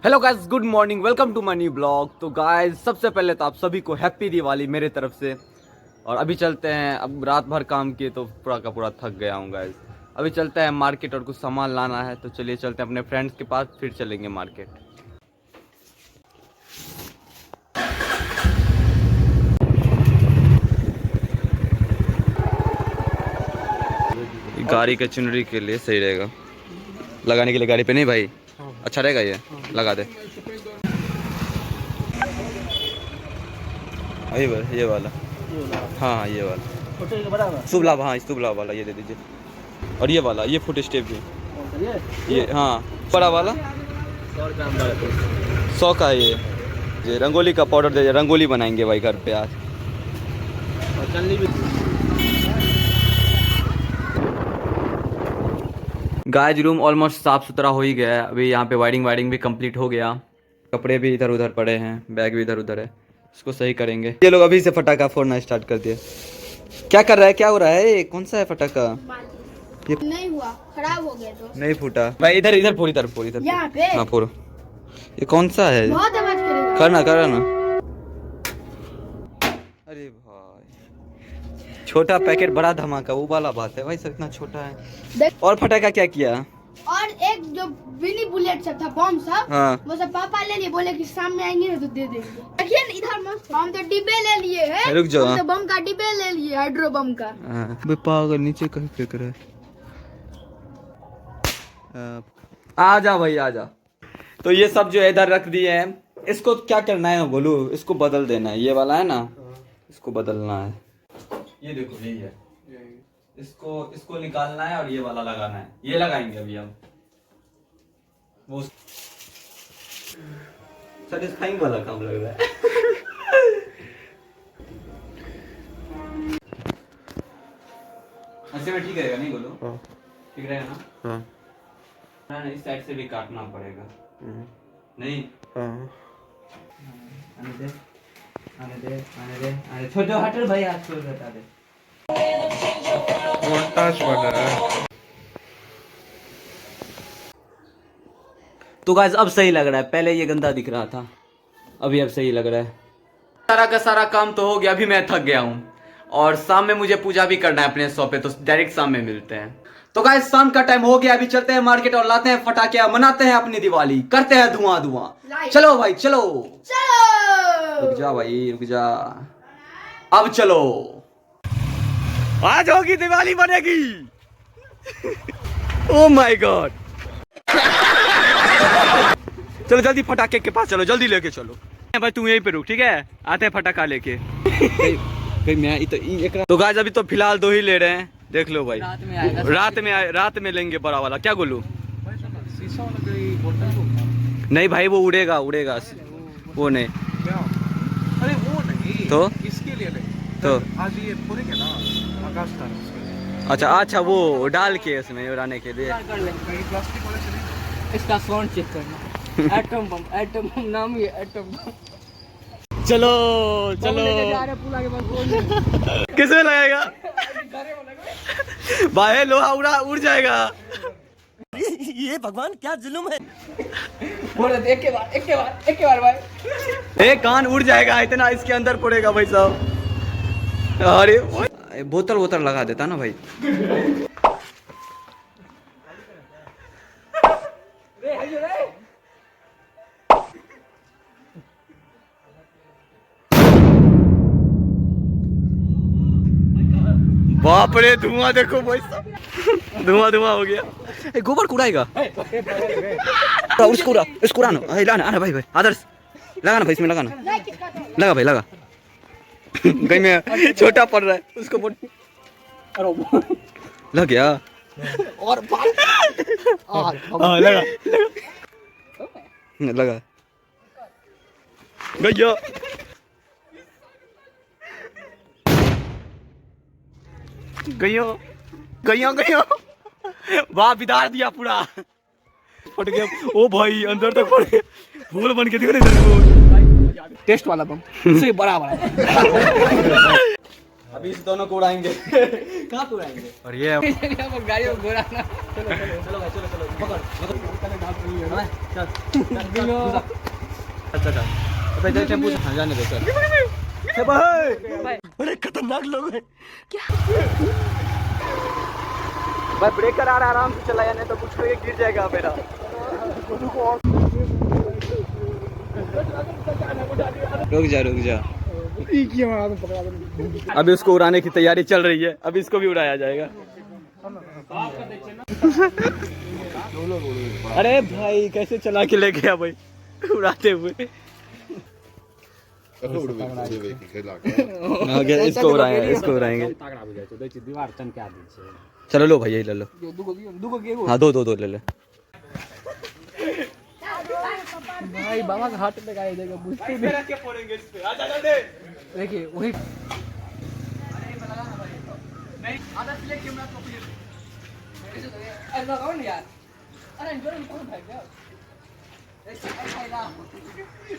Hello guys, good morning, welcome to my new blog. तो guys सबसे पहले तो आप सभी को हैप्पी दिवाली मेरे तरफ से। और अभी चलते हैं, अब रात भर काम किए तो पूरा का पूरा थक गया हूँ गाइस। अभी चलते हैं मार्केट और कुछ सामान लाना है, तो चलिए चलते हैं अपने फ्रेंड्स के पास, फिर चलेंगे मार्केट। गाड़ी के चुनरी के लिए सही रहेगा, लगाने के लिए गाड़ी पे। नहीं भाई, अच्छा रहेगा ये, लगा दे। ये वाला, हाँ ये वाला शुभ लाभ, हाँ शुभ लाभ वाला ये दे दीजिए। और ये वाला, ये फुट स्टेप भी, ये हाँ बड़ा वाला 100 का है ये रंगोली का पाउडर दे, रंगोली बनाएंगे भाई घर पे आज। गाइस रूम ऑलमोस्ट साफ सुथरा हो ही गया है। अभी यहाँ पे वायरिंग भी कंप्लीट हो गया। कपड़े भी इधर उधर पड़े हैं, बैग भी इधर उधर है, इसको सही करेंगे। ये लोग अभी से फटाका फोड़ना स्टार्ट कर दिए। क्या कर रहा है, क्या हो रहा है? ये कौन सा है फटाका? ये नहीं हुआ, खराब हो गया तो नहीं फूटा भाई। इधर इधर फोड़, इधर फोड़, इधर यहाँ पे। हाँ फोड़ो। ये कौन सा है? बहुत आवाज करेगा। करना ना। अरे भाई छोटा पैकेट बड़ा धमाका, वो वाला बात है भाई, सब इतना छोटा है। और फटाका क्या किया? और एक जो मिनी बुलेट सब था, बम सब, हाँ। वो सब पापा ले लिए, बोले कि शाम में आएंगे ना तो दे देंगे। देखिए ना इधर मस्त, हम तो डिब्बे ले लिए हैं। रुक जाओ, हम तो बम का डिब्बे ले लिए, हाइड्रो बम का। बे पागल, नीचे कहीं फेंक रहा है। आ जा भाई आ जा। तो ये सब जो इधर रख दिए हैं, इसको क्या करना है बोलू? इसको बदल देना है, ये वाला है ना, इसको बदलना है। ये देखो यही है, इसको निकालना है और ये वाला लगाना है। ये लगाएंगे अभी हम, वो सेटिस्फाइंग वाला काम लग रहा है। ऐसे में ठीक रहेगा नहीं बोलो? ठीक रहेगा ना? हाँ। नहीं, इस साइड से भी काटना पड़ेगा। नहीं आने दे, आने दे, आने दे, आने छोटो हटर भाई, आज छोड़ बता दे। तो गाइस अब सही लग रहा है, पहले ये गंदा दिख रहा था, अभी अब सही लग रहा है। सारा का सारा काम तो हो गया, अभी मैं थक गया हूँ। और शाम में मुझे पूजा भी करना है अपने शॉप पे, तो डायरेक्ट शाम में मिलते हैं। तो गाइस शाम का टाइम हो गया, अभी चलते हैं मार्केट और लाते हैं फटाके, मनाते हैं अपनी दिवाली, करते हैं धुआं धुआं। चलो भाई चलो चलो। रुक जा भाई रुक जा, अब चलो, आज होगी दिवाली बनेगी। Oh my God. चलो जल्दी फटाके के पास चलो, जल्दी लेके चलो भाई। तू यहीं पे रुक, ठीक है? आते हैं फटाका लेके। तो गाइस अभी तो फिलहाल 2 ही ले रहे हैं, देख लो भाई। रात में लेंगे बड़ा वाला। क्या बोलूं? नहीं भाई वो उड़ेगा वो नहीं। अरे वो नहीं तो इसके लिए नहीं, तो आज ये पूरे के ना आकाश तारा। अच्छा वो डाल के उसमें उड़ाने के लिए। कहीं प्लास्टिक वाले से नहीं। इसका साउंड चेक करना। एटम बम नाम ही एटम बम। चलो चलो, किसमें लगाएगा भाई? लोहा उड़ जाएगा। ये भगवान क्या जुल्म है। बोलो एक के बार भाई। एक कान उड़ जाएगा, इतना इसके अंदर पड़ेगा भाई साहब। अरे बोतल लगा देता ना भाई। बाप रे, धुआं देखो भाई साहब, धुआं हो गया। गोबर कूड़ाएगा। उसको लाना भाई आदर्श, लगाना भाई, इसमें लगाना, लगा भाई लगा। कहीं में छोटा पड़ रहा है उसको, लग गया। और लगा गया। गयो वाह, बिदार दिया पूरा, फट गया। ओ भाई अंदर तक फट गया, फूल बन के दिख रहे। टेस्ट वाला बम से बड़ा अभी इस दोनों को उड़ाएंगे। कहाँ पे उड़ाएंगे? और ये गाड़ी में घोड़ा ना। चलो भाई चलो, पकड़ अच्छा अच्छा टेम्पू हाँ जाने दो सर भाई बड़े खतरनाक लोग हैं भाई ब्रेक करा रहा आराम से चलाया नहीं तो कुछ तो ये गिर जाएगा मेरा रुक जा अभी उसको उड़ाने की तैयारी चल रही है अभी इसको भी उड़ाया जाएगा अरे भाई कैसे चला के ले गया भाई उड़ाते हुए इसको उड़ाएंगे चलो लो भाई यही ले लो हाँ दो ले ले भाई बाबा का हाथ लगाया जाएगा बुझते देखिए वही अरे लगाओ ना यार अरे जोर में कौन भाग गया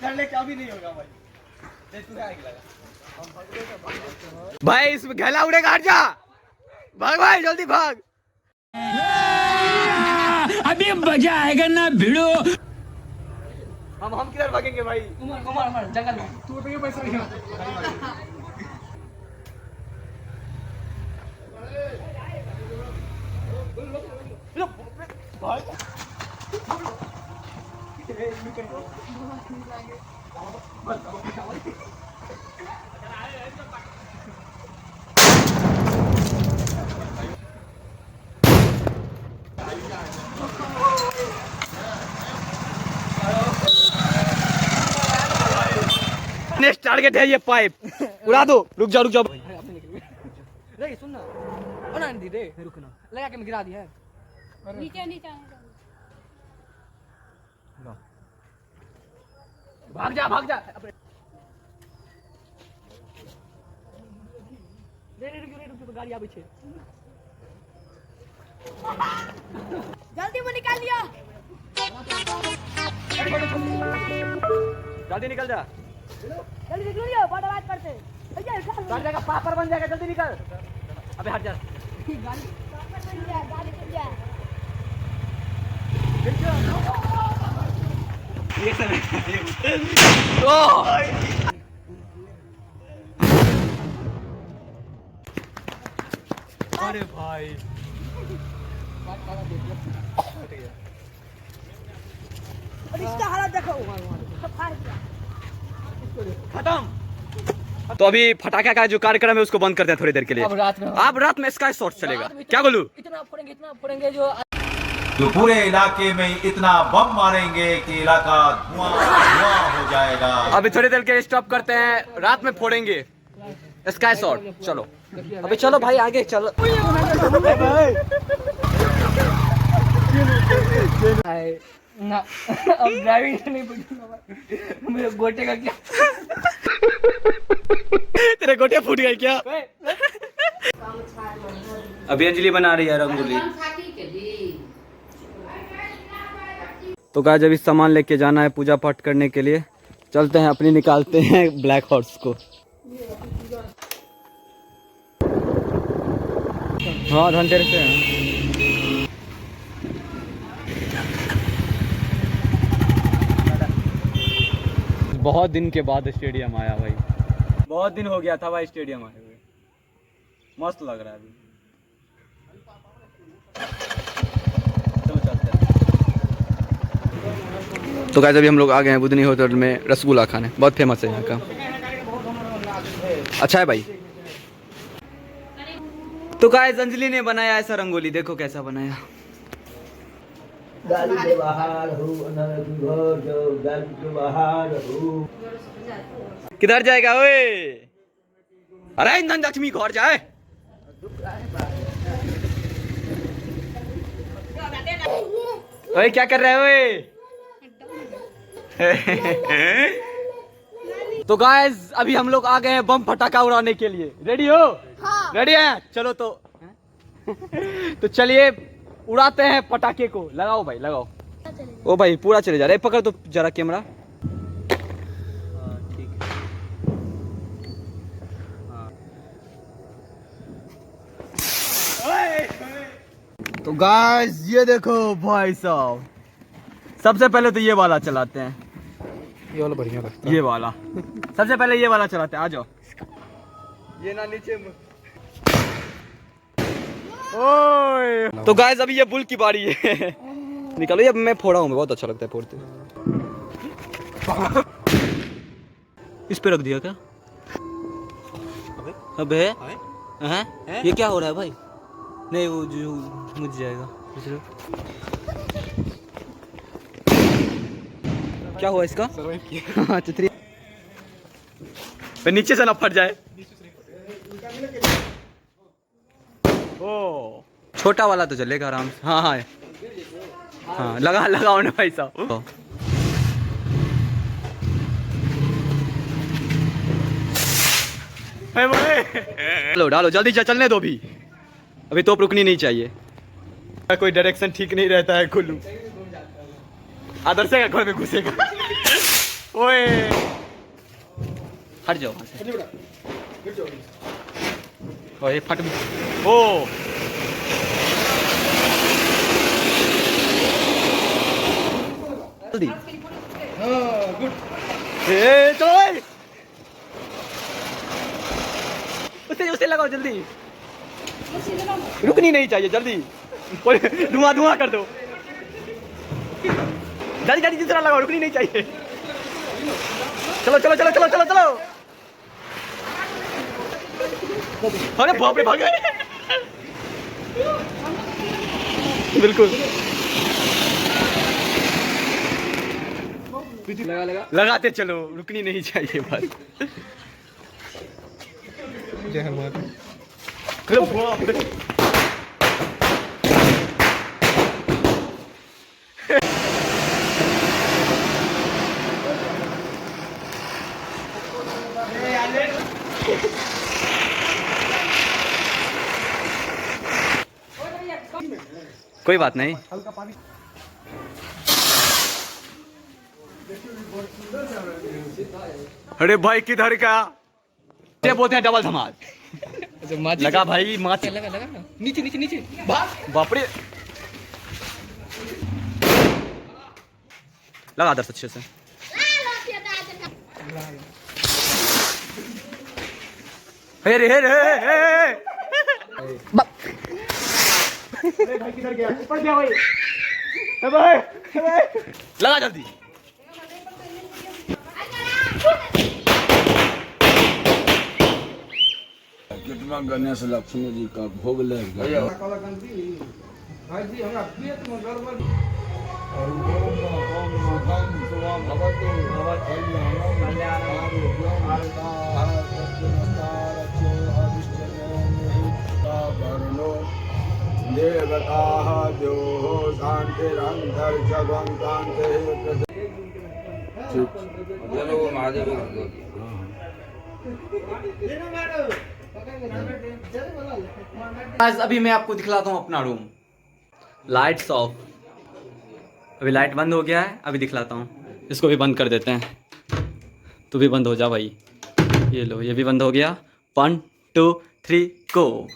डरने क्या भी नहीं होगा भाई इसमें गला उड़ेगा हट जा भाग भाई जल्दी भाग अभी मजा आएगा ना भिड़ो हम किधर भागेंगे भाई उमर जंगल में तू तो पैसा नहीं नेक्स्ट टारगेट है ये पाइप उड़ा दो रुक जाओ रे सुन ना बना दी रे रुकना लगा के मैं गिरा दिया नीचे भाग जा रुक तो गाड़ी आबै छै जल्दी में निकाल लिया जल्दी निकल जा जल्दी निकलिए बड़ा बात करते गाड़ी जाएगा पापड़ बन जाएगा जल्दी निकल अबे हट जा गाड़ी चल जाए अरे भाई और इसका हालत देखो खत्म तो अभी फटाखा का जो कार्यक्रम है उसको बंद करते हैं थोड़ी देर के लिए अब रात में स्काई शॉट चलेगा क्या बोलूं इतना फोड़ेंगे जो पूरे इलाके में इतना बम मारेंगे कि इलाका धुआं हो जाएगा। अभी थोड़ी देर के लिए स्टॉप करते हैं रात में फोड़ेंगे स्काई शॉट चलो अभी चलो भाई आगे चलो ना अब ड्राइविंग नहीं पड़ी मेरे गोटे का क्या तेरे गोटे फूट गए क्या अभी अंजलि बना रही है रंगोली तो गाइस अभी सामान लेके जाना है पूजा पाठ करने के लिए चलते हैं अपनी निकालते हैं ब्लैक हॉर्स को हाँ धनतेरस से बहुत दिन के बाद स्टेडियम आया भाई बहुत दिन हो गया था भाई स्टेडियम आए हुए मस्त लग रहा है अभी चलो चलते हैं तो गाइस अभी हम लोग आ गए हैं बुधनी होटल में रसगुल्ला खाने बहुत फेमस है यहाँ का अच्छा है भाई तो गाइस अंजलि ने बनाया ऐसा रंगोली देखो कैसा बनाया किधर जाएगा ओए अरे इंधन लक्ष्मी घर जाए ओए क्या कर रहे हो ओए तो गाइस अभी हम लोग आ गए हैं बम फटाका उड़ाने के लिए रेडी हो हाँ। रेडी हैं चलो तो चलिए उड़ाते हैं पटाखे को लगाओ भाई लगाओ ओ भाई पूरा चले जा रहा है पकड़ तो जरा कैमरा तो गाइस ये देखो भाई साहब सबसे पहले तो ये वाला चलाते हैं, ये वाला बढ़िया लगता है। ये वाला सबसे पहले ये वाला चलाते हैं। आ जाओ, ये ना नीचे। ओए तो गाइस अभी ये बुल की बारी है। निकालो, ये मैं फोड़ा हूँ, बहुत अच्छा लगता है फोड़ते। इस पे रख दिया क्या? अबे हैं? ये क्या हो रहा है भाई? नहीं वो जो मुझ जाएगा। क्या हुआ इसका? हाँ चित्री पे नीचे से ना फट जाए। ओ छोटा वाला तो चलेगा आराम से। हाँ हाँ हाँ, लगाओ ना भाई साहब। चलो डालो जल्दी, चलने दो अभी तोप रुकनी नहीं चाहिए। कोई डायरेक्शन ठीक नहीं रहता है। खुल्लू आदर्श का घर में घुसेगा। ओए हट जाओ वहां से। ओए फट भी। ओ जल्दी। गुड। चलो उसे लगाओ जल्दी, रुकनी नहीं चाहिए जल्दी। धुआं कर दो जल्दी, दूसरा लगाओ, रुकनी नहीं चाहिए। चलो अरे बाप रे, भाग गए। बिल्कुल लगाते चलो, रुकनी नहीं चाहिए बस। जय हनुमान। कोई बात नहीं। अरे भाई किधर का? ये बोलते हैं डबल धमाल। लगा भाई माची। लगा नीचे। बाप रे, लगा दर अच्छे से। हे भाई किधर गया? ऊपर गया भाई। लगा जल्दी। कितना गणेश लक्ष्मी जी का भोग लग गया। देवता जो शांतिरंतर जगम शांति। चलो महादेव। अभी मैं आपको दिखलाता हूँ अपना रूम। Lights off. अभी लाइट बंद हो गया है, अभी दिखलाता हूँ। इसको भी बंद कर देते हैं। तू भी बंद हो जा भाई। ये लो, ये भी बंद हो गया। 1 2 3 गो।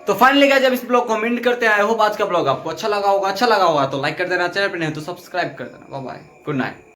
तो फाइनली गाइस, जब इस ब्लॉग को कमेंट करते हैं। आई होप आज का ब्लॉग आपको अच्छा लगा होगा तो लाइक कर देना, चैनल पर नहीं तो सब्सक्राइब कर देना। Bye bye, good night.